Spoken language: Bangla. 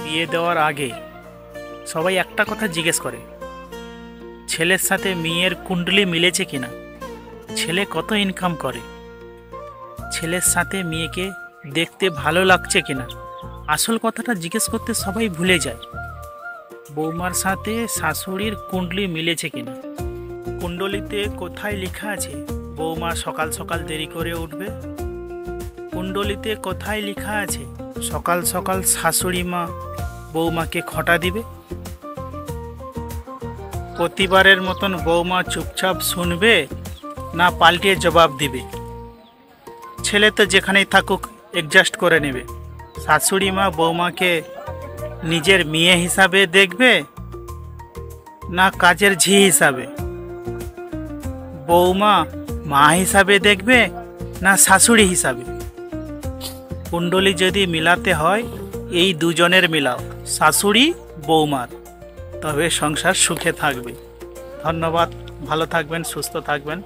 বিয়ে দেওয়ার আগে সবাই একটা কথা জিজ্ঞেস করে, ছেলের সাথে মেয়ের কুণ্ডলি মিলেছে কিনা, ছেলে কত ইনকাম করে, ছেলের সাথে মেয়েকে দেখতে ভালো লাগছে কিনা। আসল কথাটা জিজ্ঞেস করতে সবাই ভুলে যায়, বৌমার সাথে শাশুড়ির কুণ্ডলি মিলেছে কিনা। কুণ্ডলিতে কোথায় লেখা আছে বৌমা সকাল সকাল দেরি করে উঠবে? কুণ্ডলিতে কোথায় লেখা আছে সকাল সকাল শাশুড়ি মা বৌমাকে খটা দিবে? প্রতিবারের মতন বৌমা চুপচাপ শুনবে না পাল্টিয়ে জবাব দিবে? ছেলে তো যেখানেই থাকুক অ্যাডজাস্ট করে নেবে। শাশুড়ি মা বৌমাকে নিজের মেয়ে হিসাবে দেখবে না কাজের ঝি হিসাবে? বৌমা মা হিসাবে দেখবে না শাশুড়ি হিসাবে? কুণ্ডলী যদি মিলাতে হয় এই দুজনের মিলাও, শাশুড়ি বৌমার, তবে সংসার সুখে থাকবে। ধন্যবাদ, ভালো থাকবেন, সুস্থ থাকবেন।